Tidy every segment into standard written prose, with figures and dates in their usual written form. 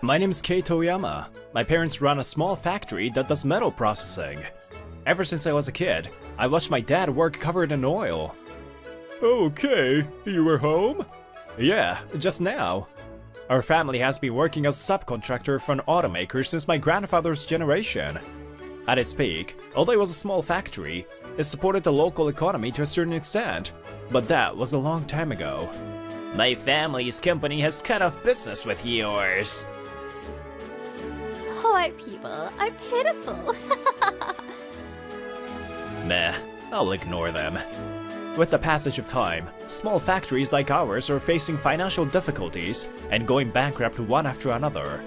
My name's Kei Toyama. My parents run a small factory that does metal processing. Ever since I was a kid, I watched my dad work covered in oil. Okay, you were home? Yeah, just now. Our family has been working as a subcontractor for an automaker since my grandfather's generation. At its peak, although it was a small factory, it supported the local economy to a certain extent, but that was a long time ago. My family's company has cut off business with yours. Poor people are pitiful. Meh, I'll ignore them. With the passage of time, small factories like ours are facing financial difficulties and going bankrupt one after another.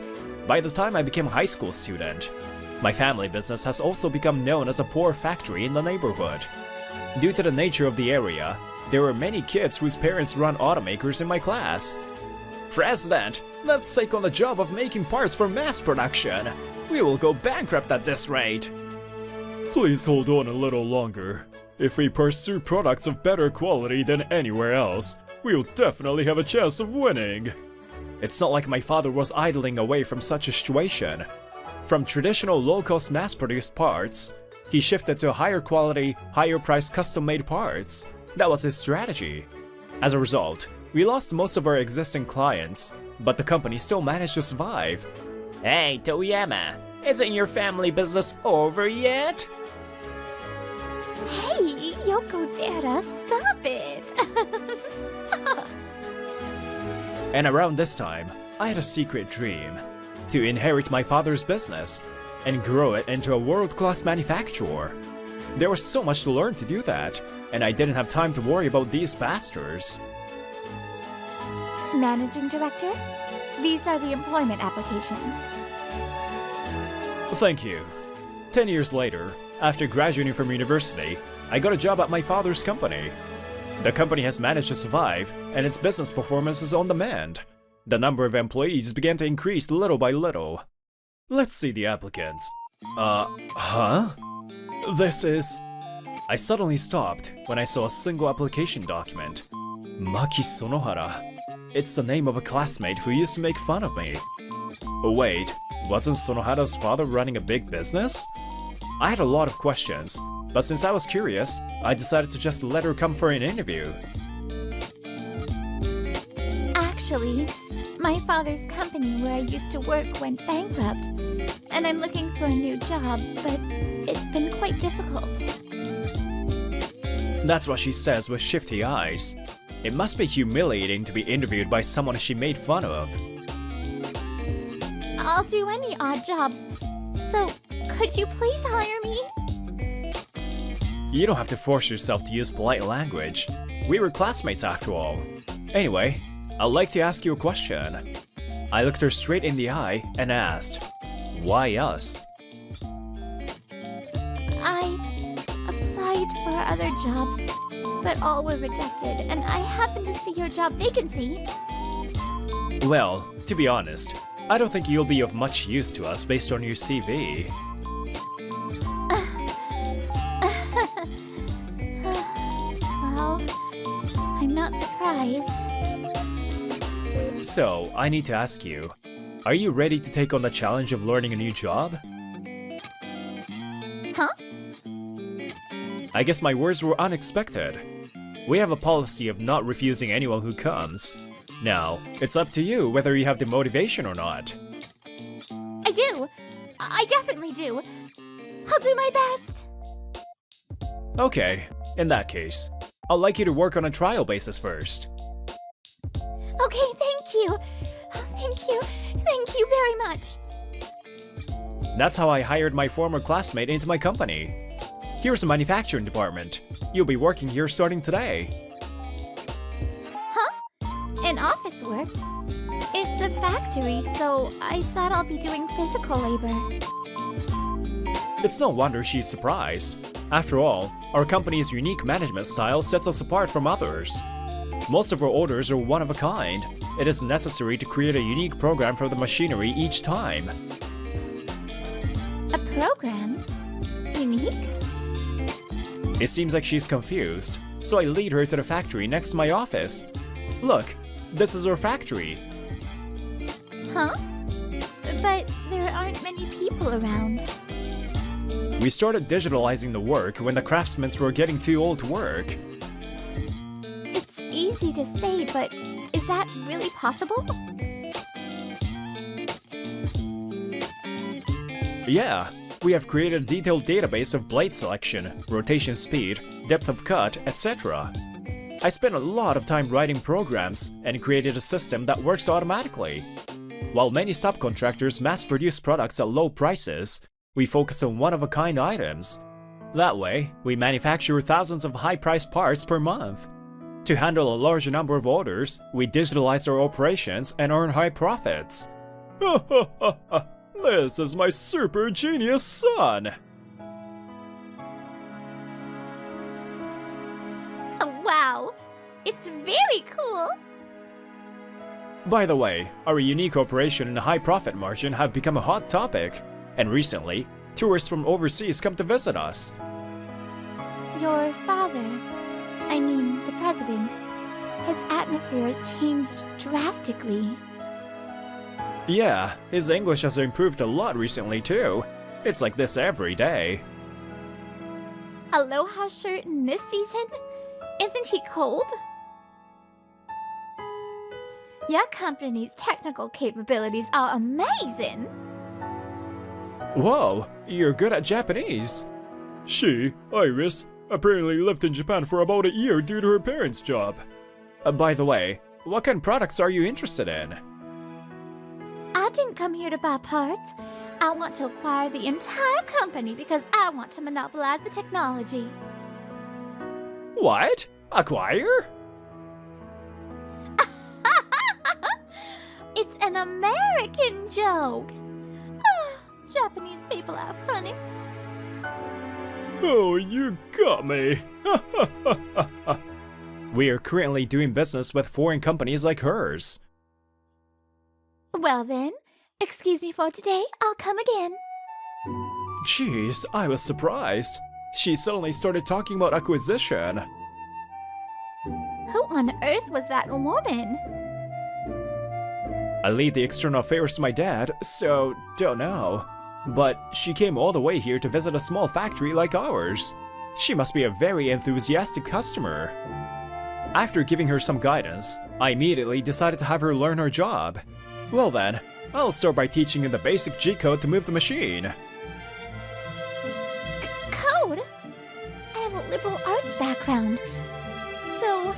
By the time I became a high school student, my family business has also become known as a poor factory in the neighborhood. Due to the nature of the area, there were many kids whose parents run automakers in my class. President, let's take on the job of making parts for mass production. We will go bankrupt at this rate. Please hold on a little longer. If we pursue products of better quality than anywhere else, we'll definitely have a chance of winning. It's not like my father was idling away from such a situation. From traditional low-cost mass-produced parts, he shifted to higher quality, higher-priced custom-made parts. That was his strategy. As a result, we lost most of our existing clients, but the company still managed to survive. Hey, Toyama, isn't your family business over yet? Hey, Yoko Dara, stop it! And around this time, I had a secret dream. To inherit my father's business and grow it into a world-class manufacturer. There was so much to learn to do that, and I didn't have time to worry about these bastards. Managing Director, these are the employment applications. Thank you. 10 years later, after graduating from university, I got a job at my father's company. The company has managed to survive, and its business performance is on the mend. The number of employees began to increase little by little. Let's see the applicants. Huh? This is... I suddenly stopped when I saw a single application document. Maki Sonohara. It's the name of a classmate who used to make fun of me. Wait, wasn't Sonohara's father running a big business? I had a lot of questions, but since I was curious, I decided to just let her come for an interview. Actually, my father's company where I used to work went bankrupt, and I'm looking for a new job, but it's been quite difficult. That's what she says with shifty eyes. It must be humiliating to be interviewed by someone she made fun of. I'll do any odd jobs, so could you please hire me? You don't have to force yourself to use polite language. We were classmates after all. Anyway, I'd like to ask you a question. I looked her straight in the eye and asked, why us? I applied for other jobs, but all were rejected, and I happened to see your job vacancy. Well, to be honest, I don't think you'll be of much use to us based on your CV. Well, I'm not surprised. So, I need to ask you, are you ready to take on the challenge of learning a new job? Huh? I guess my words were unexpected. We have a policy of not refusing anyone who comes. Now, it's up to you whether you have the motivation or not. I do! I definitely do! I'll do my best! Okay, in that case, I'd like you to work on a trial basis first. Okay, thank you! Thank you very much! That's how I hired my former classmate into my company. Here's the manufacturing department. You'll be working here starting today. Huh? In office work? It's a factory, so I thought I'll be doing physical labor. It's no wonder she's surprised. After all, our company's unique management style sets us apart from others. Most of our orders are one of a kind. It is necessary to create a unique program for the machinery each time. A program? Unique? It seems like she's confused, so I lead her to the factory next to my office. Look, this is our factory. Huh? But there aren't many people around. We started digitalizing the work when the craftsmen were getting too old to work. It's easy to say, but is that really possible? Yeah, we have created a detailed database of blade selection, rotation speed, depth of cut, etc. I spent a lot of time writing programs and created a system that works automatically. While many subcontractors mass-produce products at low prices, we focus on one-of-a-kind items. That way, we manufacture thousands of high-priced parts per month. To handle a larger number of orders, we digitalize our operations and earn high profits. Ha ha ha ha! This is my super genius son! Oh, wow! It's very cool! By the way, our unique operation and high profit margin have become a hot topic, and recently, tourists from overseas come to visit us. Your father, I mean the president, his atmosphere has changed drastically. Yeah, his English has improved a lot recently too. It's like this every day. Aloha shirt in this season? Isn't he cold? Your company's technical capabilities are amazing! Whoa, you're good at Japanese. She, Iris, apparently lived in Japan for about a year due to her parents' job. By the way, what kind of products are you interested in? I didn't come here to buy parts. I want to acquire the entire company because I want to monopolize the technology. What? Acquire? It's an American joke. Japanese people are funny. Oh, you got me. We are currently doing business with foreign companies like hers. Well then, excuse me for today, I'll come again. Jeez, I was surprised. She suddenly started talking about acquisition. Who on earth was that woman? I lead the external affairs to my dad, so don't know. But she came all the way here to visit a small factory like ours. She must be a very enthusiastic customer. After giving her some guidance, I immediately decided to have her learn her job. Well then, I'll start by teaching you the basic G-code to move the machine. Code? I have a liberal arts background, so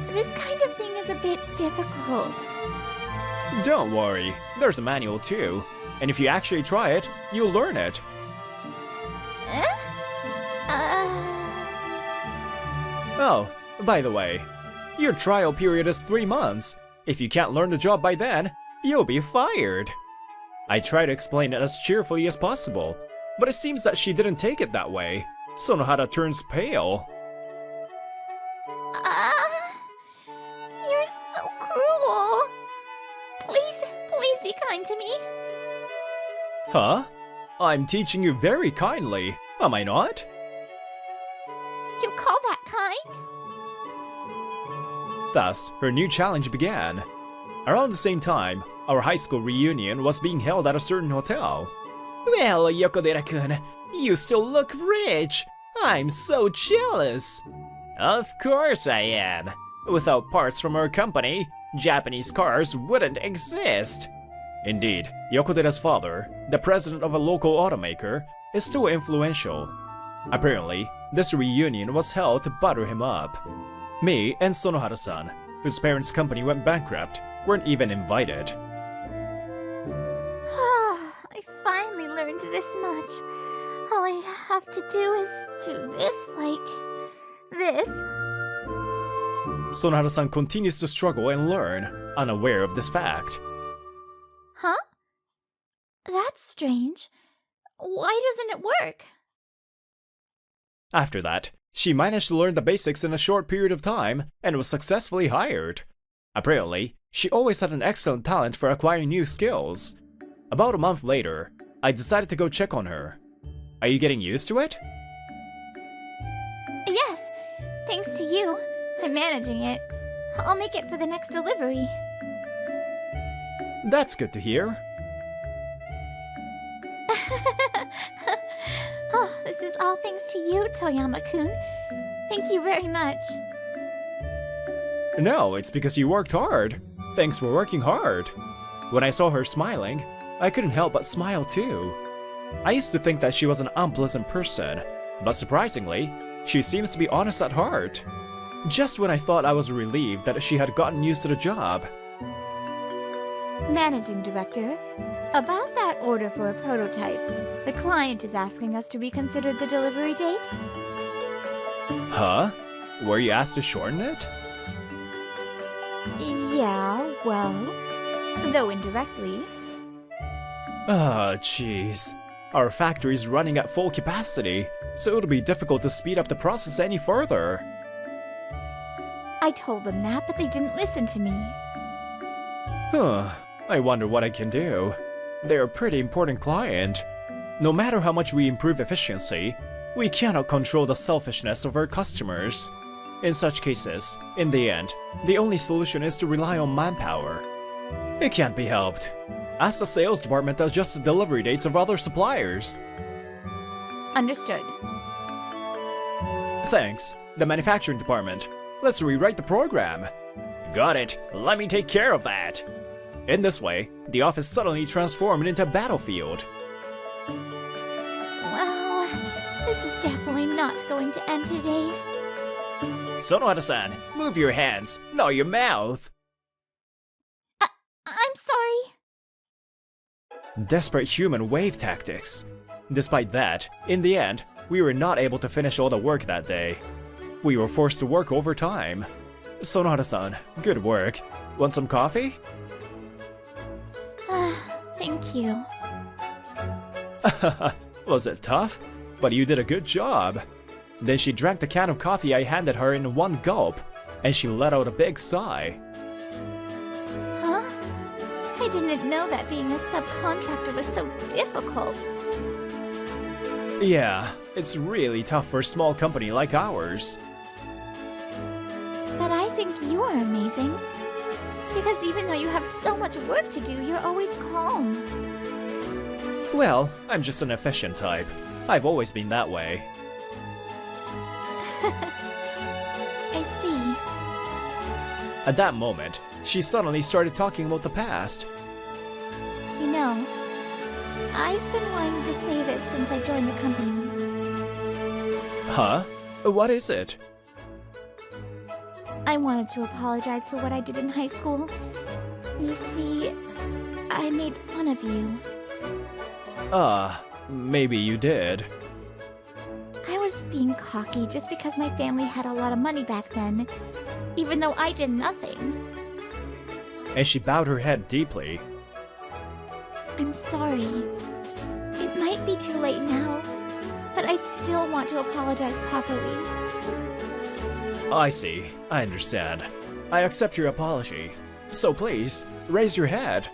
this kind of thing is a bit difficult. Don't worry, there's a manual too. And if you actually try it, you'll learn it. Oh, by the way, your trial period is 3 months. If you can't learn the job by then, you'll be fired. I try to explain it as cheerfully as possible, but it seems that she didn't take it that way. Sonohara turns pale. You're so cruel. Please be kind to me. Huh? I'm teaching you very kindly, am I not? You call that kind? Thus, her new challenge began. Around the same time, our high school reunion was being held at a certain hotel. Well, Yokodera-kun, you still look rich. I'm so jealous. Of course I am. Without parts from our company, Japanese cars wouldn't exist. Indeed, Yokodera's father, the president of a local automaker, is still influential. Apparently, this reunion was held to butter him up. Me and Sonohara-san, whose parents' company went bankrupt, weren't even invited. I finally learned this much. All I have to do is do this like this. Sonohara-san continues to struggle and learn, unaware of this fact. Huh? That's strange. Why doesn't it work? After that, she managed to learn the basics in a short period of time and was successfully hired. Apparently, she always had an excellent talent for acquiring new skills. About a month later, I decided to go check on her. Are you getting used to it? Yes, thanks to you. I'm managing it. I'll make it for the next delivery. That's good to hear. Oh, this is all thanks to you, Toyama-kun. Thank you very much. No, it's because you worked hard. Thanks for working hard. When I saw her smiling, I couldn't help but smile too. I used to think that she was an unpleasant person, but surprisingly, she seems to be honest at heart. Just when I thought I was relieved that she had gotten used to the job. Managing Director, about that order for a prototype, the client is asking us to reconsider the delivery date. Huh? Were you asked to shorten it? Yeah, well, though indirectly. Ah, jeez. Our factory's running at full capacity, so it'll be difficult to speed up the process any further. I told them that, but they didn't listen to me. Huh. I wonder what I can do. They're a pretty important client. No matter how much we improve efficiency, we cannot control the selfishness of our customers. In such cases, in the end, the only solution is to rely on manpower. It can't be helped. Ask the sales department to adjust the delivery dates of other suppliers. Understood. Thanks. The manufacturing department. Let's rewrite the program. Got it. Let me take care of that. In this way, the office suddenly transformed into a battlefield. Well, this is definitely not going to end today. Sonohata-san, move your hands, not your mouth. I'm sorry. Desperate human wave tactics. Despite that, in the end, we were not able to finish all the work that day. We were forced to work overtime. Sonohata-san, good work. Want some coffee? Thank you. Was it tough? But you did a good job. Then she drank the can of coffee I handed her in one gulp, and she let out a big sigh. Huh? I didn't know that being a subcontractor was so difficult. Yeah, it's really tough for a small company like ours. But I think you are amazing. Because even though you have so much work to do, you're always calm. Well, I'm just an efficient type. I've always been that way. I see. At that moment, she suddenly started talking about the past. You know, I've been wanting to say this since I joined the company. Huh? What is it? I wanted to apologize for what I did in high school. You see, I made fun of you. Maybe you did. I was being cocky just because my family had a lot of money back then, even though I did nothing. And she bowed her head deeply. I'm sorry. It might be too late now, but I still want to apologize properly. I see. I understand. I accept your apology. So please, raise your head.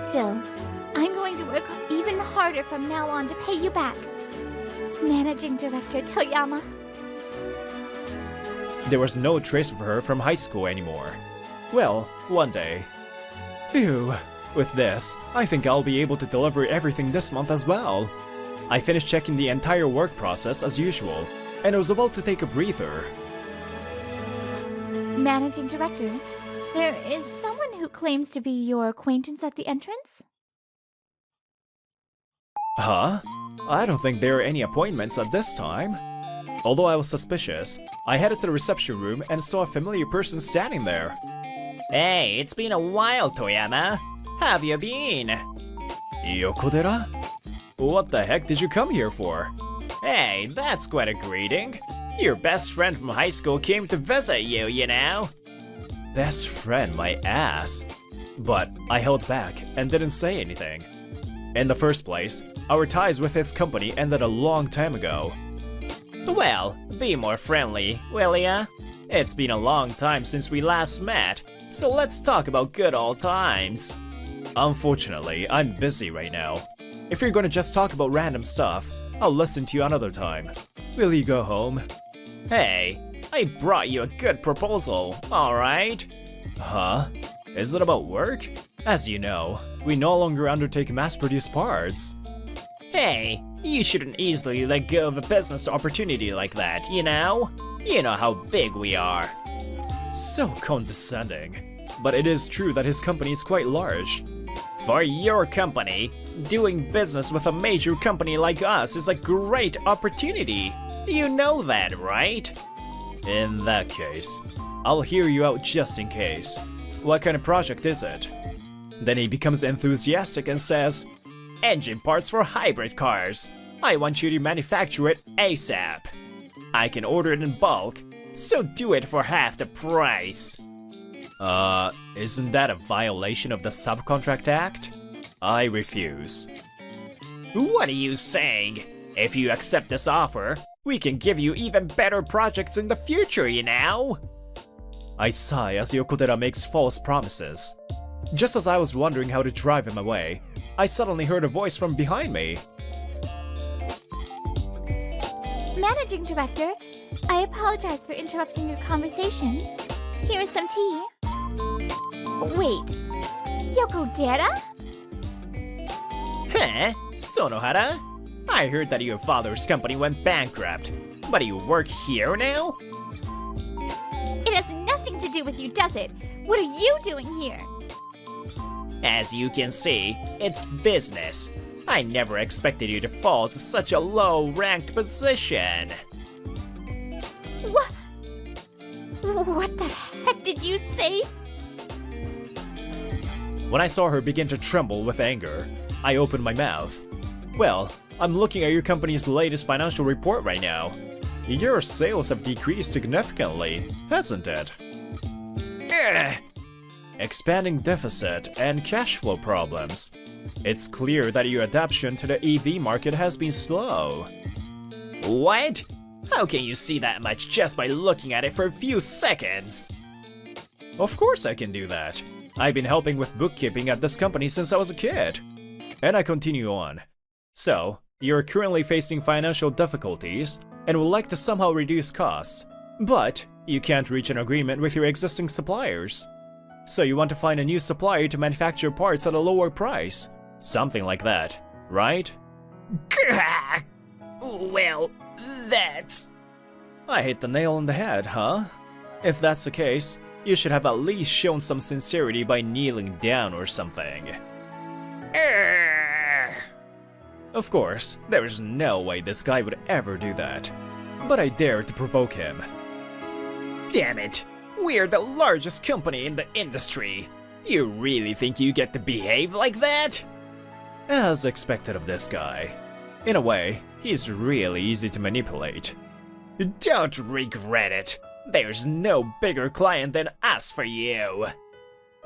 Still, I'm going to work even harder from now on to pay you back. Managing Director Toyama. There was no trace of her from high school anymore. Well, one day. Phew. With this, I think I'll be able to deliver everything this month as well. I finished checking the entire work process as usual, and I was about to take a breather. Managing Director, there is someone who claims to be your acquaintance at the entrance? Huh? I don't think there are any appointments at this time. Although I was suspicious, I headed to the reception room and saw a familiar person standing there. Hey, it's been a while, Toyama. How have you been? Yokodera? What the heck did you come here for? Hey, that's quite a greeting. Your best friend from high school came to visit you, you know. Best friend, my ass. But I held back and didn't say anything. In the first place, our ties with his company ended a long time ago. Well, be more friendly, will ya? It's been a long time since we last met, so let's talk about good old times. Unfortunately, I'm busy right now. If you're gonna just talk about random stuff, I'll listen to you another time. Will you go home? Hey, I brought you a good proposal, alright? Huh? Is it about work? As you know, we no longer undertake mass-produced parts. Hey, you shouldn't easily let go of a business opportunity like that, you know? You know how big we are. So condescending. But it is true that his company is quite large. For your company, doing business with a major company like us is a great opportunity. You know that, right? In that case, I'll hear you out just in case. What kind of project is it? Then he becomes enthusiastic and says, engine parts for hybrid cars. I want you to manufacture it ASAP. I can order it in bulk, so do it for half the price. Isn't that a violation of the Subcontract Act? I refuse. What are you saying? If you accept this offer, we can give you even better projects in the future, you know? I sigh as Yokodera makes false promises. Just as I was wondering how to drive him away, I suddenly heard a voice from behind me. Managing Director, I apologize for interrupting your conversation. Here is some tea. Wait, Yokodera? Huh? Sonohara? I heard that your father's company went bankrupt, but you work here now? It has nothing to do with you, does it? What are you doing here? As you can see, it's business. I never expected you to fall to such a low-ranked position. What the heck did you say? When I saw her begin to tremble with anger, I opened my mouth. Well, I'm looking at your company's latest financial report right now. Your sales have decreased significantly, hasn't it? Ugh. Expanding deficit and cash flow problems. It's clear that your adaptation to the EV market has been slow. What? How can you see that much just by looking at it for a few seconds? Of course I can do that. I've been helping with bookkeeping at this company since I was a kid. And I continue on. So, you're currently facing financial difficulties and would like to somehow reduce costs, but you can't reach an agreement with your existing suppliers. So you want to find a new supplier to manufacture parts at a lower price. Something like that, right? Well, that's... I hit the nail on the head, huh? If that's the case, you should have at least shown some sincerity by kneeling down or something. Of course, there's no way this guy would ever do that. But I dared to provoke him. Damn it! We're the largest company in the industry. You really think you get to behave like that? As expected of this guy. In a way, he's really easy to manipulate. Don't regret it. There's no bigger client than us for you.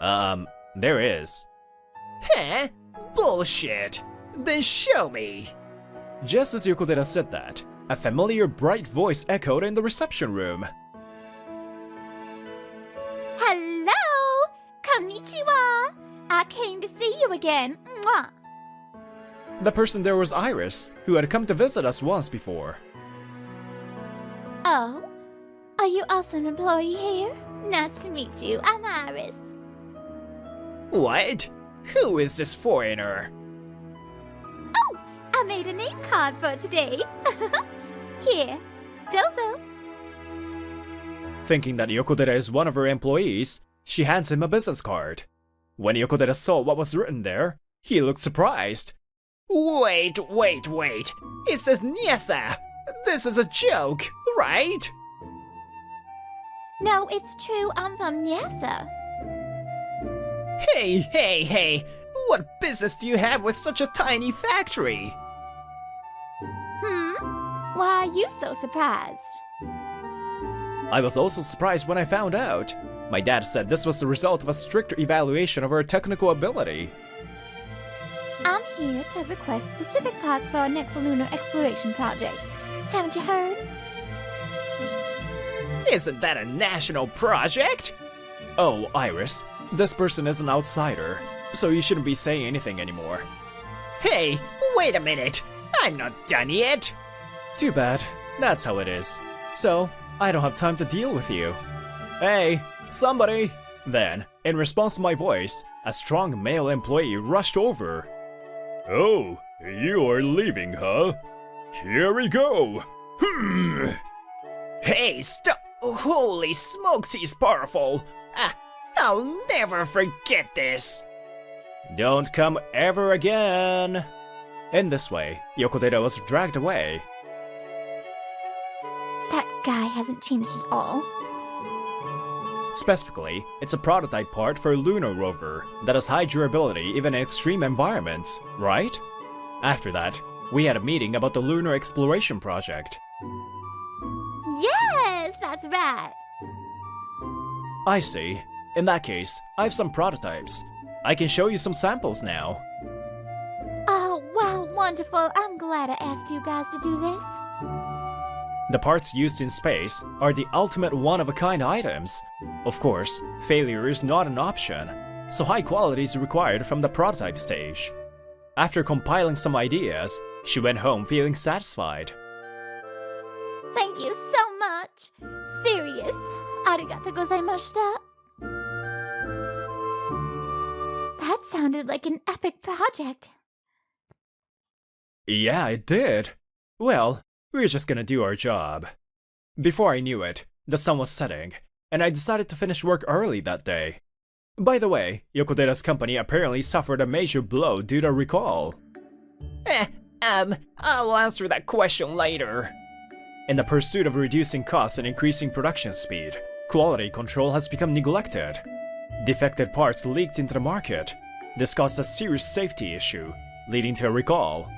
There is. Huh? Bullshit. Then show me. Just as Yokodera said that, a familiar bright voice echoed in the reception room. Hello! Konnichiwa! I came to see you again. Mwah! The person there was Iris, who had come to visit us once before. Oh? Are you also an employee here? Nice to meet you. I'm Iris. What? Who is this foreigner? Oh! I made a name card for today. Here, dozo. Thinking that Yokodera is one of her employees, she hands him a business card. When Yokodera saw what was written there, he looked surprised. Wait. It says Nyasa! This is a joke, right? No, it's true. I'm from Nyasa. Hey! What business do you have with such a tiny factory? Why are you so surprised? I was also surprised when I found out. My dad said this was the result of a stricter evaluation of our technical ability. I'm here to request specific parts for our next lunar exploration project. Haven't you heard? Isn't that a national project? Oh, Iris, this person is an outsider, so you shouldn't be saying anything anymore. Hey, wait a minute! I'm not done yet! Too bad, that's how it is. So, I don't have time to deal with you. Hey, somebody! Then, in response to my voice, a strong male employee rushed over. "Oh, you are leaving, huh? Here we go! Hey, stop! Holy smokes, he's powerful! I'll never forget this! Don't come ever again! In this way, Yokodera was dragged away. That guy hasn't changed at all. Specifically, it's a prototype part for a lunar rover that has high durability even in extreme environments, right? After that, we had a meeting about the lunar exploration project. Yes, that's right. I see. In that case, I have some prototypes. I can show you some samples now. Oh, wow, wonderful. I'm glad I asked you guys to do this. The parts used in space are the ultimate one-of-a-kind items. Of course, failure is not an option, so high quality is required from the prototype stage. After compiling some ideas, she went home feeling satisfied. Thank you so much. Serious. Arigatou gozaimashita. That sounded like an epic project. Yeah, it did. Well, we're just gonna do our job. Before I knew it, the sun was setting, and I decided to finish work early that day. By the way, Yokodera's company apparently suffered a major blow due to recall. I'll answer that question later. In the pursuit of reducing costs and increasing production speed, quality control has become neglected. Defective parts leaked into the market. This caused a serious safety issue, leading to a recall.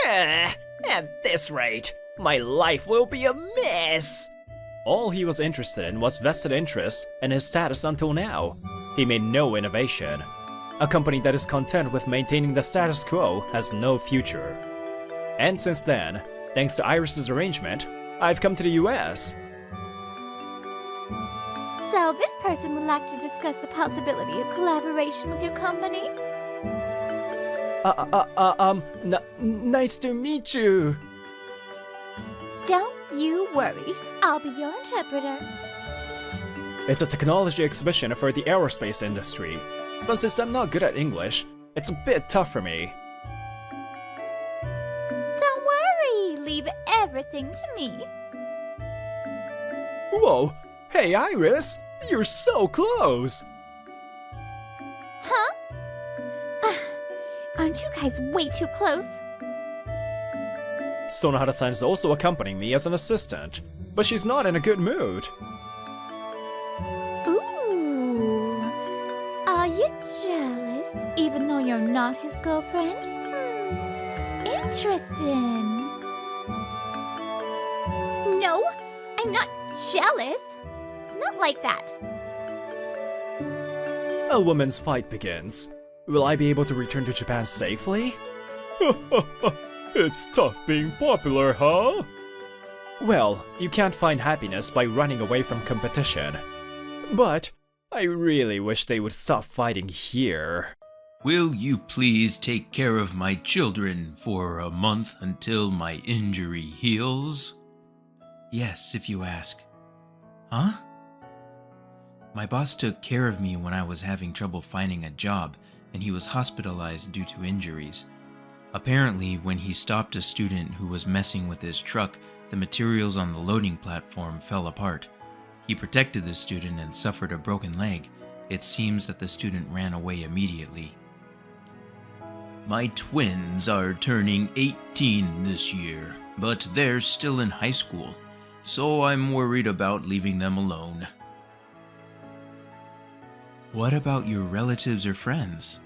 At this rate, my life will be a mess! All he was interested in was vested interests and his status until now. He made no innovation. A company that is content with maintaining the status quo has no future. And since then, thanks to Iris's arrangement, I've come to the US. So this person would like to discuss the possibility of collaboration with your company? Nice to meet you. Don't you worry. I'll be your interpreter. It's a technology exhibition for the aerospace industry, but since I'm not good at English, it's a bit tough for me. Don't worry. Leave everything to me. Whoa! Hey Iris! You're so close! Huh? Aren't you guys way too close? Sonohara-san is also accompanying me as an assistant, but she's not in a good mood. Ooh. Are you jealous, even though you're not his girlfriend? Interesting. No, I'm not jealous. It's not like that. A woman's fight begins. Will I be able to return to Japan safely? It's tough being popular, huh? Well, you can't find happiness by running away from competition. But I really wish they would stop fighting here. Will you please take care of my children for a month until my injury heals? Yes, if you ask. Huh? My boss took care of me when I was having trouble finding a job, and he was hospitalized due to injuries. Apparently, when he stopped a student who was messing with his truck, the materials on the loading platform fell apart. He protected the student and suffered a broken leg. It seems that the student ran away immediately. My twins are turning 18 this year, but they're still in high school, so I'm worried about leaving them alone. What about your relatives or friends?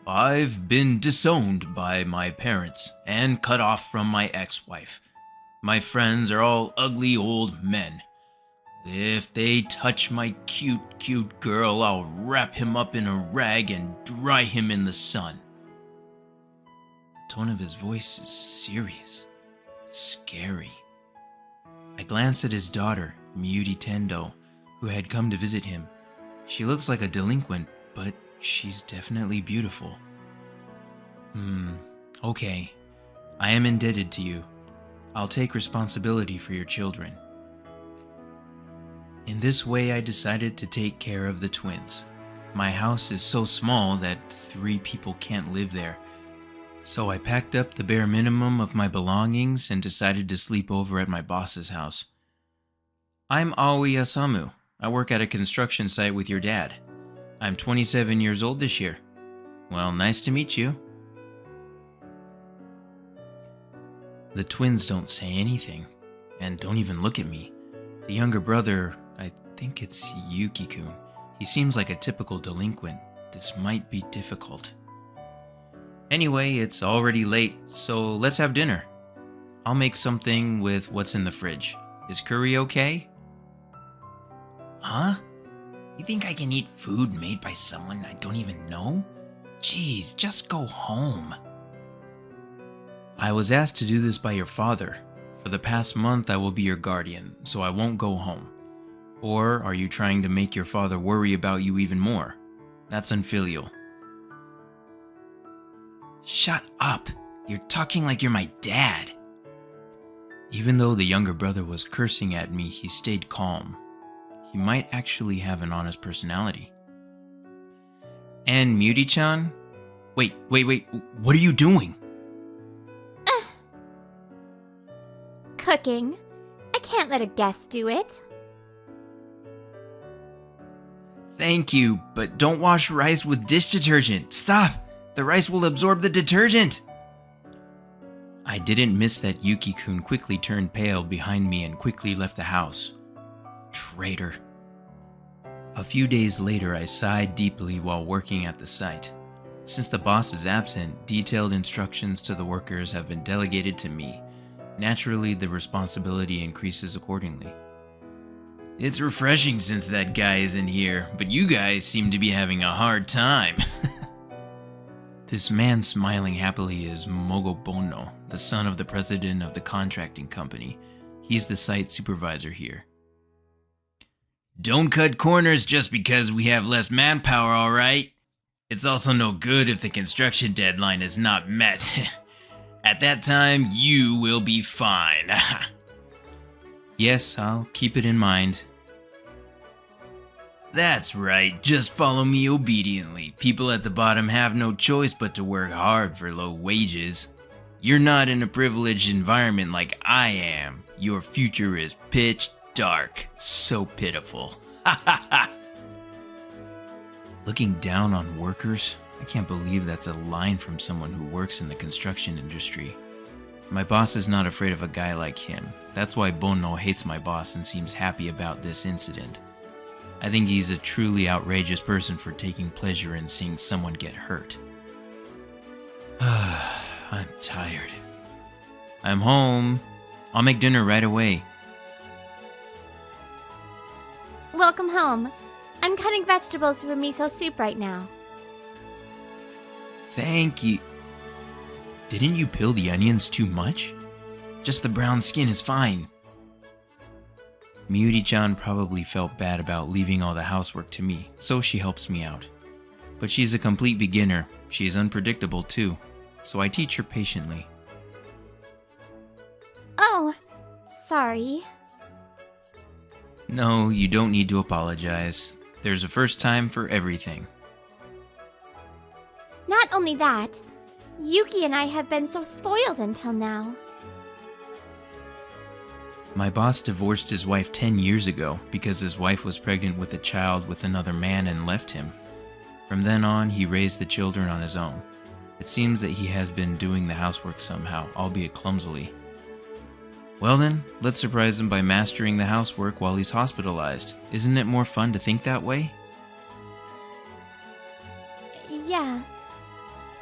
I've been disowned by my parents and cut off from my ex-wife. My friends are all ugly old men. If they touch my cute girl, I'll wrap him up in a rag and dry him in the sun. The tone of his voice is serious, scary. I glanced at his daughter, Miyuki Tendo, who had come to visit him. She looks like a delinquent, but she's definitely beautiful. Okay. I am indebted to you. I'll take responsibility for your children. In this way, I decided to take care of the twins. My house is so small that 3 people can't live there. So I packed up the bare minimum of my belongings and decided to sleep over at my boss's house. I'm Aoi Asamu. I work at a construction site with your dad. I'm 27 years old this year. Well, nice to meet you. The twins don't say anything, and don't even look at me. The younger brother, I think it's Yuki-kun. He seems like a typical delinquent. This might be difficult. Anyway, it's already late, so let's have dinner. I'll make something with what's in the fridge. Is curry okay? Huh? You think I can eat food made by someone I don't even know? Jeez, just go home. I was asked to do this by your father. For the past month, I will be your guardian, so I won't go home. Or are you trying to make your father worry about you even more? That's unfilial. Shut up! You're talking like you're my dad. Even though the younger brother was cursing at me, he stayed calm. He might actually have an honest personality. And Muti-chan? Wait, what are you doing? Cooking. I can't let a guest do it. Thank you, but don't wash rice with dish detergent. Stop! The rice will absorb the detergent! I didn't miss that Yuki-kun quickly turned pale behind me and quickly left the house. Traitor. A few days later, I sighed deeply while working at the site. Since the boss is absent, detailed instructions to the workers have been delegated to me. Naturally, the responsibility increases accordingly. It's refreshing since that guy isn't here, but you guys seem to be having a hard time. This man smiling happily is Mogobono, the son of the president of the contracting company. He's the site supervisor here. Don't cut corners just because we have less manpower, alright? It's also no good if the construction deadline is not met. At that time, you will be fine. Yes, I'll keep it in mind. That's right, just follow me obediently. People at the bottom have no choice but to work hard for low wages. You're not in a privileged environment like I am. Your future is pitch dark. So pitiful. Looking down on workers? I can't believe that's a line from someone who works in the construction industry. My boss is not afraid of a guy like him. That's why Bono hates my boss and seems happy about this incident. I think he's a truly outrageous person for taking pleasure in seeing someone get hurt. I'm tired. I'm home. I'll make dinner right away. Welcome home. I'm cutting vegetables for miso soup right now. Thank you. Didn't you peel the onions too much? Just the brown skin is fine. Muti-chan probably felt bad about leaving all the housework to me, so she helps me out. But she's a complete beginner. She is unpredictable too, so I teach her patiently. Oh, sorry. No, you don't need to apologize. There's a first time for everything. Not only that, Yuki and I have been so spoiled until now. My boss divorced his wife 10 years ago because his wife was pregnant with a child with another man and left him. From then on, he raised the children on his own. It seems that he has been doing the housework somehow, albeit clumsily. Well then, let's surprise him by mastering the housework while he's hospitalized. Isn't it more fun to think that way? Yeah.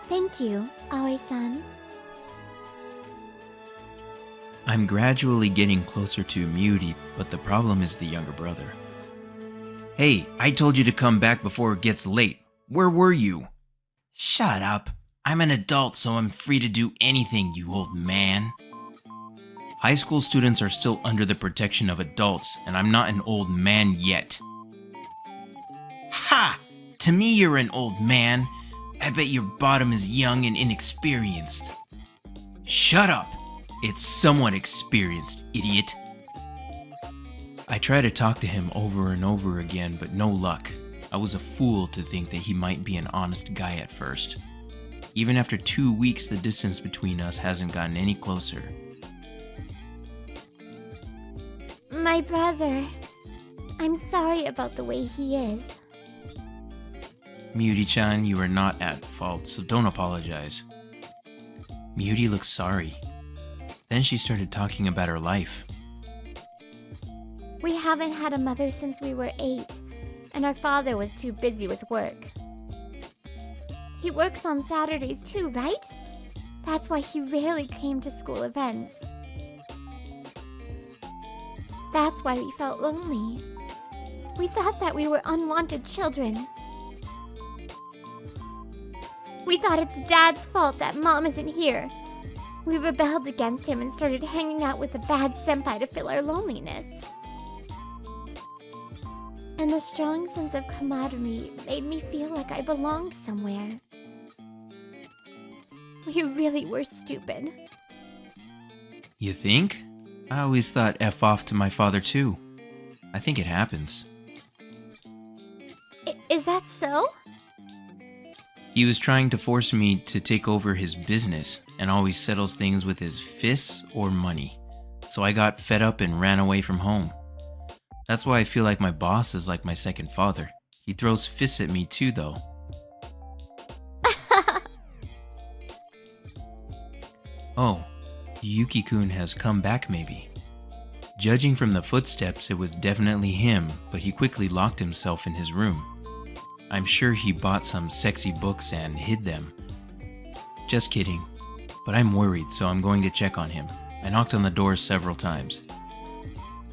Thank you, Aoi-san. I'm gradually getting closer to Muti, but the problem is the younger brother. Hey, I told you to come back before it gets late. Where were you? Shut up. I'm an adult, so I'm free to do anything, you old man. High school students are still under the protection of adults, and I'm not an old man yet. Ha! To me, you're an old man. I bet your bottom is young and inexperienced. Shut up! It's somewhat experienced, idiot. I try to talk to him over and over again, but no luck. I was a fool to think that he might be an honest guy at first. Even after 2 weeks, the distance between us hasn't gotten any closer. My brother. I'm sorry about the way he is. Miyuri-chan, you are not at fault, so don't apologize. Miyuri looked sorry. Then she started talking about her life. We haven't had a mother since we were 8, and our father was too busy with work. He works on Saturdays too, right? That's why he rarely came to school events. That's why we felt lonely. We thought that we were unwanted children. We thought it's Dad's fault that Mom isn't here. We rebelled against him and started hanging out with a bad senpai to fill our loneliness. And the strong sense of camaraderie made me feel like I belonged somewhere. We really were stupid. You think? I always thought F off to my father too. I think it happens. Is that so? He was trying to force me to take over his business and always settles things with his fists or money. So I got fed up and ran away from home. That's why I feel like my boss is like my second father. He throws fists at me too, though. Oh, Yuki-kun has come back maybe. Judging from the footsteps, it was definitely him, but he quickly locked himself in his room. I'm sure he bought some sexy books and hid them. Just kidding, but I'm worried, so I'm going to check on him. I knocked on the door several times.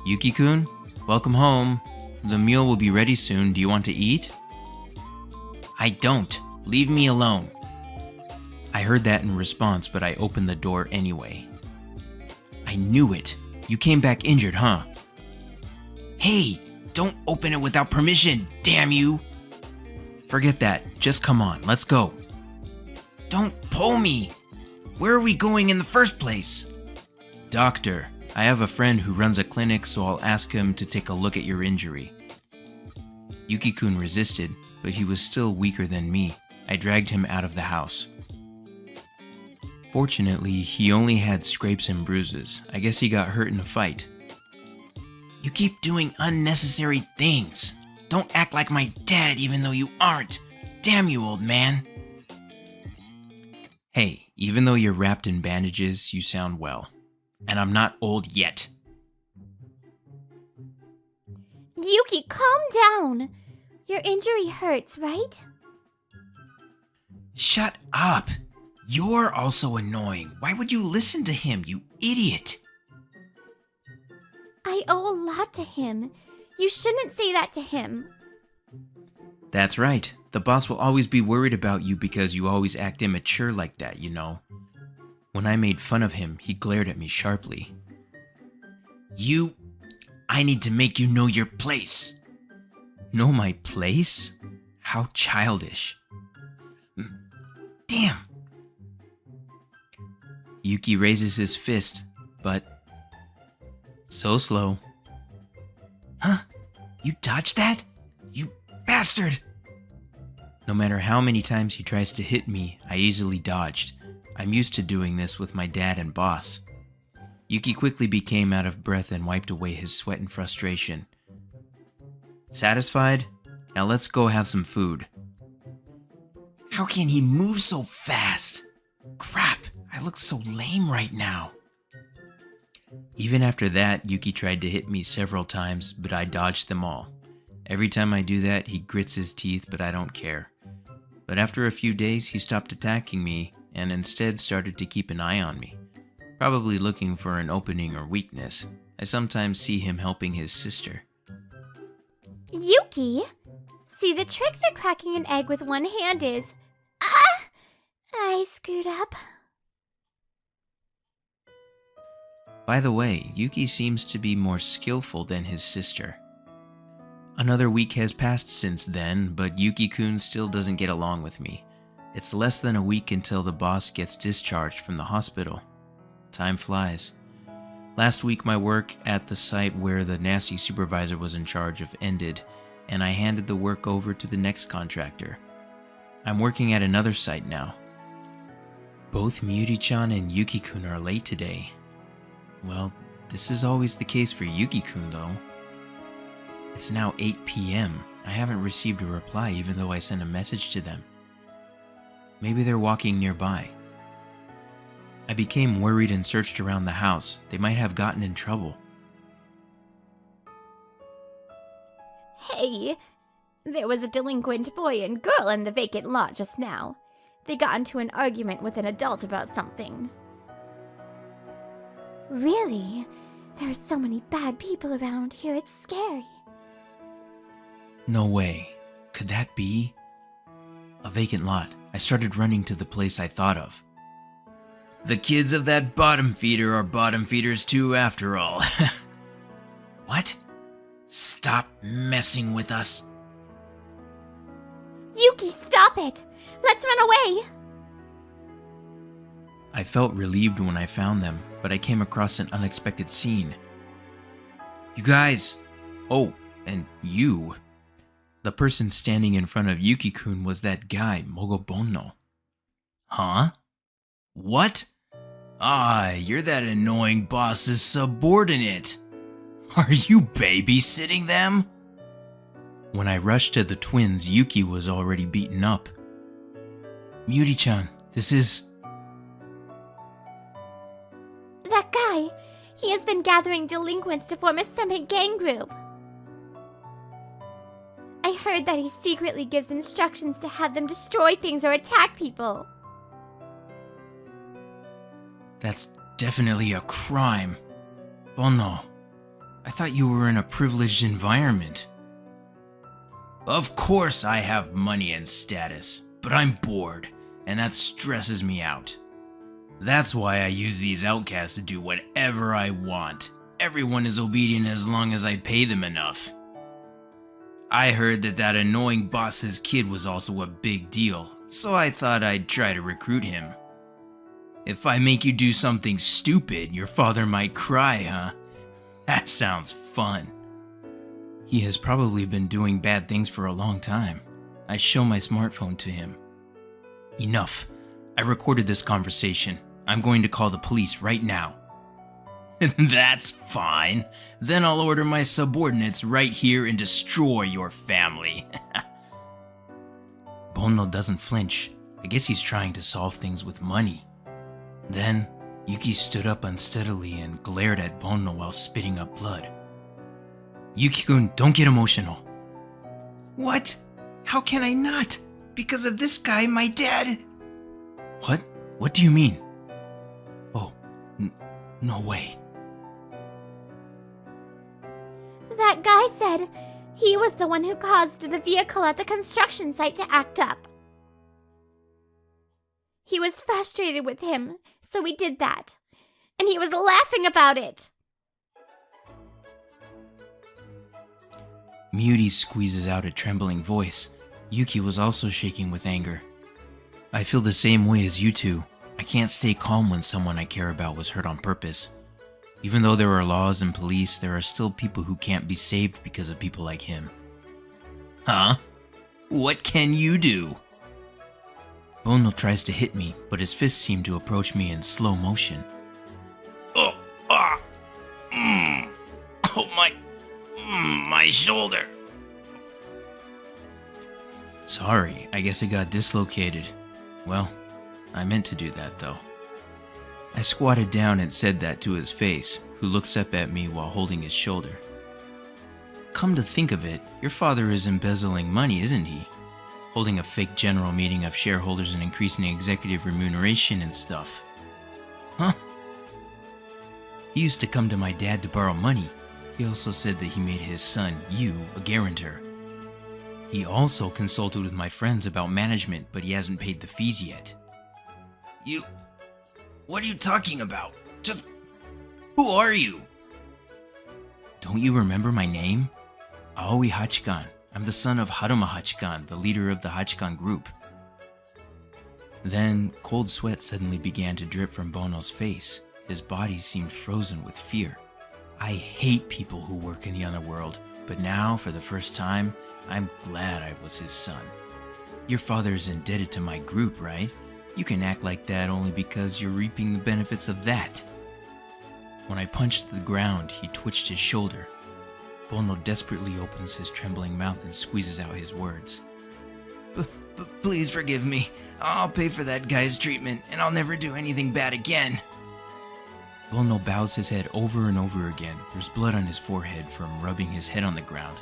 Yuki-kun, welcome home. The meal will be ready soon. Do you want to eat? I don't. Leave me alone. I heard that in response, but I opened the door anyway. I knew it. You came back injured, huh? Hey, don't open it without permission, damn you! Forget that. Just come on, let's go. Don't pull me! Where are we going in the first place? Doctor, I have a friend who runs a clinic, so I'll ask him to take a look at your injury. Yuki-kun resisted, but he was still weaker than me. I dragged him out of the house. Fortunately, he only had scrapes and bruises. I guess he got hurt in a fight. You keep doing unnecessary things. Don't act like my dad even though you aren't. Damn you, old man. Hey, even though you're wrapped in bandages, you sound well. And I'm not old yet. Yuki, calm down. Your injury hurts, right? Shut up. You're also annoying. Why would you listen to him, you idiot? I owe a lot to him. You shouldn't say that to him. That's right. The boss will always be worried about you because you always act immature like that, you know. When I made fun of him, he glared at me sharply. I need to make you know your place. Know my place? How childish. Damn! Yuki raises his fist, but so slow. Huh? You dodged that? You bastard! No matter how many times he tries to hit me, I easily dodged. I'm used to doing this with my dad and boss. Yuki quickly became out of breath and wiped away his sweat and frustration. Satisfied? Now let's go have some food. How can he move so fast? Crap, I look so lame right now. Even after that, Yuki tried to hit me several times, but I dodged them all. Every time I do that, he grits his teeth, but I don't care. But after a few days, he stopped attacking me and instead started to keep an eye on me, probably looking for an opening or weakness. I sometimes see him helping his sister. Yuki! See, the trick to cracking an egg with one hand is... Ah! I screwed up. By the way, Yuki seems to be more skillful than his sister. Another week has passed since then, but Yuki-kun still doesn't get along with me. It's less than a week until the boss gets discharged from the hospital. Time flies. Last week my work at the site where the nasty supervisor was in charge of ended, and I handed the work over to the next contractor. I'm working at another site now. Both Miuri-chan and Yuki-kun are late today. Well, this is always the case for Yuki-kun though. It's now 8 p.m. I haven't received a reply even though I sent a message to them. Maybe they're walking nearby. I became worried and searched around the house. They might have gotten in trouble. Hey, there was a delinquent boy and girl in the vacant lot just now. They got into an argument with an adult about something. Really? There are so many bad people around here, it's scary. No way. Could that be? A vacant lot. I started running to the place I thought of. The kids of that bottom feeder are bottom feeders too, after all. What? Stop messing with us. Yuki, stop it! Let's run away! I felt relieved when I found them, but I came across an unexpected scene. You guys! Oh, and you. The person standing in front of Yuki-kun was that guy, Mogobonno. Huh? What? Ah, you're that annoying boss's subordinate. Are you babysitting them? When I rushed to the twins, Yuki was already beaten up. Miuri-chan, this is... That guy! He has been gathering delinquents to form a summit gang group. I heard that he secretly gives instructions to have them destroy things or attack people. That's definitely a crime. Bonno, I thought you were in a privileged environment. Of course I have money and status, but I'm bored, and that stresses me out. That's why I use these outcasts to do whatever I want. Everyone is obedient as long as I pay them enough. I heard that annoying boss's kid was also a big deal, so I thought I'd try to recruit him. If I make you do something stupid, your father might cry, huh? That sounds fun. He has probably been doing bad things for a long time. I show my smartphone to him. Enough. I recorded this conversation. I'm going to call the police right now. That's fine. Then I'll order my subordinates right here and destroy your family. Bonno doesn't flinch. I guess he's trying to solve things with money. Then, Yuki stood up unsteadily and glared at Bonno while spitting up blood. Yuki-kun, don't get emotional. What? How can I not? Because of this guy, my dad... What? What do you mean? Oh, no way. That guy said he was the one who caused the vehicle at the construction site to act up. He was frustrated with him, so we did that. And he was laughing about it. Miuri squeezes out a trembling voice. Yuki was also shaking with anger. I feel the same way as you two. I can't stay calm when someone I care about was hurt on purpose. Even though there are laws and police, there are still people who can't be saved because of people like him. Huh? What can you do? Bonno tries to hit me, but his fists seem to approach me in slow motion. Oh, my shoulder. Sorry, I guess it got dislocated. Well, I meant to do that though. I squatted down and said that to his face, who looks up at me while holding his shoulder. Come to think of it, your father is embezzling money, isn't he? Holding a fake general meeting of shareholders and increasing executive remuneration and stuff. Huh? He used to come to my dad to borrow money. He also said that he made his son, you, a guarantor. He also consulted with my friends about management, but he hasn't paid the fees yet. What are you talking about? Just, who are you? Don't you remember my name? Aoi Hachikan. I'm the son of Haruma Hachikan, the leader of the Hachikan group. Then, cold sweat suddenly began to drip from Bonno's face. His body seemed frozen with fear. I hate people who work in the underworld. But now, for the first time, I'm glad I was his son. Your father is indebted to my group, right? You can act like that only because you're reaping the benefits of that. When I punched the ground, he twitched his shoulder. Bono desperately opens his trembling mouth and squeezes out his words. Please forgive me. I'll pay for that guy's treatment, and I'll never do anything bad again. Bono bows his head over and over again. There's blood on his forehead from rubbing his head on the ground.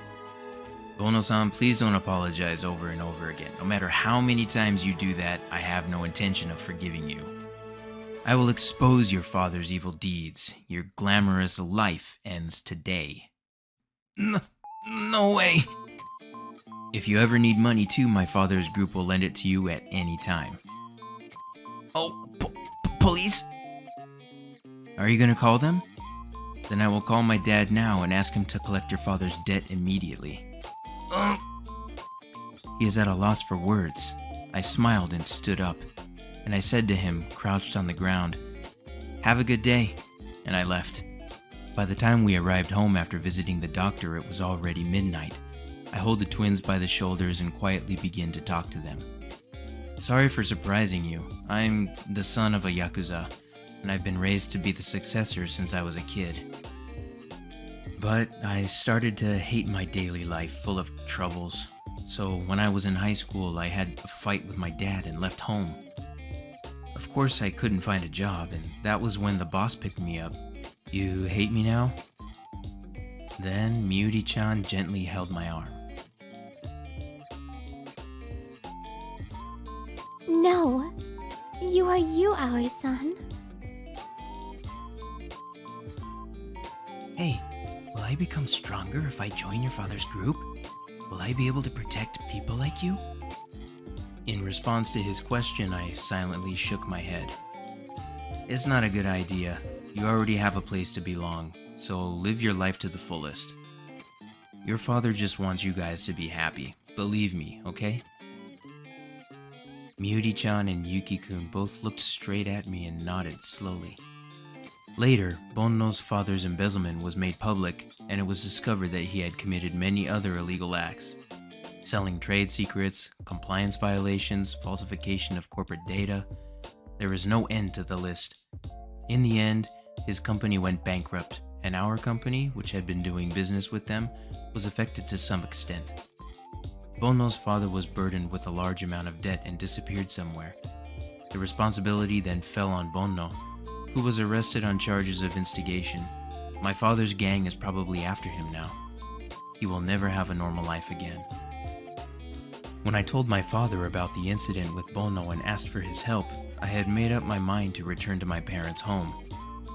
Bono-san, please don't apologize over and over again. No matter how many times you do that, I have no intention of forgiving you. I will expose your father's evil deeds. Your glamorous life ends today. No way. If you ever need money too, my father's group will lend it to you at any time. Oh, police? Are you gonna call them? Then I will call my dad now and ask him to collect your father's debt immediately. He is at a loss for words. I smiled and stood up, and I said to him, crouched on the ground, "Have a good day," and I left. By the time we arrived home after visiting the doctor, it was already midnight. I hold the twins by the shoulders and quietly begin to talk to them. Sorry for surprising you. I'm the son of a Yakuza, and I've been raised to be the successor since I was a kid. But I started to hate my daily life full of troubles. So when I was in high school, I had a fight with my dad and left home. Of course, I couldn't find a job, and that was when the boss picked me up. You hate me now? Then Miyuri-chan gently held my arm. No, you are you, Aoi-san. Hey, will I become stronger if I join your father's group? Will I be able to protect people like you? In response to his question, I silently shook my head. It's not a good idea. You already have a place to belong, so live your life to the fullest. Your father just wants you guys to be happy. Believe me, okay? Miyuri-chan and Yuki-kun both looked straight at me and nodded slowly. Later, Bonno's father's embezzlement was made public, and it was discovered that he had committed many other illegal acts. Selling trade secrets, compliance violations, falsification of corporate data. There was no end to the list. In the end, his company went bankrupt, and our company, which had been doing business with them, was affected to some extent. Bonno's father was burdened with a large amount of debt and disappeared somewhere. The responsibility then fell on Bonno, who was arrested on charges of instigation. My father's gang is probably after him now. He will never have a normal life again. When I told my father about the incident with Bonno and asked for his help, I had made up my mind to return to my parents' home.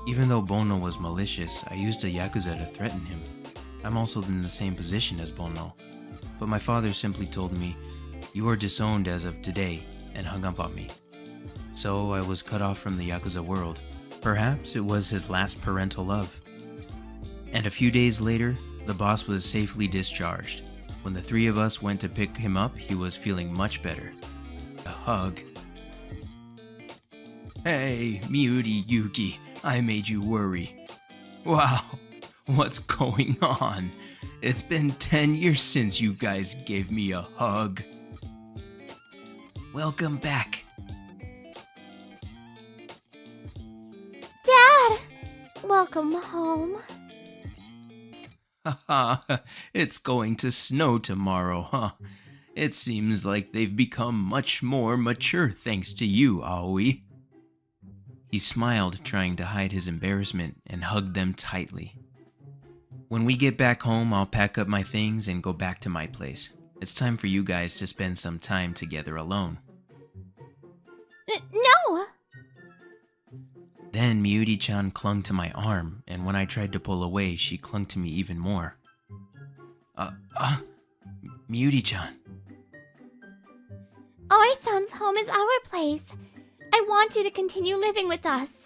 Even though Bonno was malicious, I used a Yakuza to threaten him. I'm also in the same position as Bonno. But my father simply told me, "You are disowned as of today," and hung up on me. So I was cut off from the Yakuza world. Perhaps it was his last parental love. And a few days later, the boss was safely discharged. When the three of us went to pick him up, he was feeling much better. A hug. Hey, Miyuri Yuki, I made you worry. Wow, what's going on? It's been 10 years since you guys gave me a hug. Welcome back. Dad! Welcome home. Haha, it's going to snow tomorrow, huh? It seems like they've become much more mature thanks to you, Aoi. He smiled, trying to hide his embarrassment, and hugged them tightly. When we get back home, I'll pack up my things and go back to my place. It's time for you guys to spend some time together alone. No! Then Miyuri-chan clung to my arm, and when I tried to pull away, she clung to me even more. Miyuri-chan. Oi-san's home is our place. I want you to continue living with us.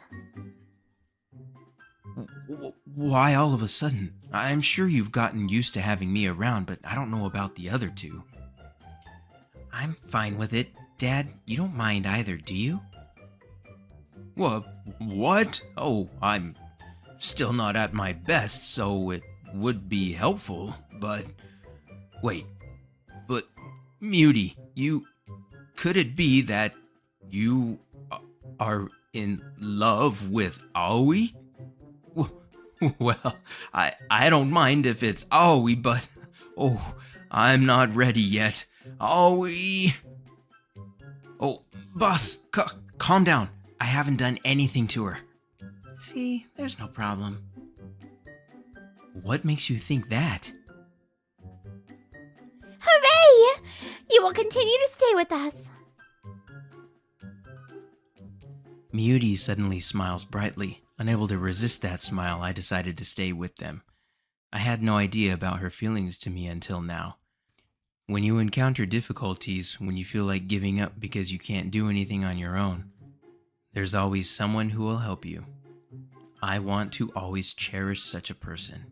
Why all of a sudden? I'm sure you've gotten used to having me around, but I don't know about the other two. I'm fine with it. Dad, you don't mind either, do you? What? Oh, I'm still not at my best, so it would be helpful, but... Wait, but Muty, could it be that you are in love with Aoi? Well, I don't mind if it's Aoi, but... Oh, I'm not ready yet. Aoi! Oh, boss, calm down. I haven't done anything to her. See, there's no problem. What makes you think that? Hooray! You will continue to stay with us. Muty suddenly smiles brightly. Unable to resist that smile, I decided to stay with them. I had no idea about her feelings to me until now. When you encounter difficulties, when you feel like giving up because you can't do anything on your own, there's always someone who will help you. I want to always cherish such a person.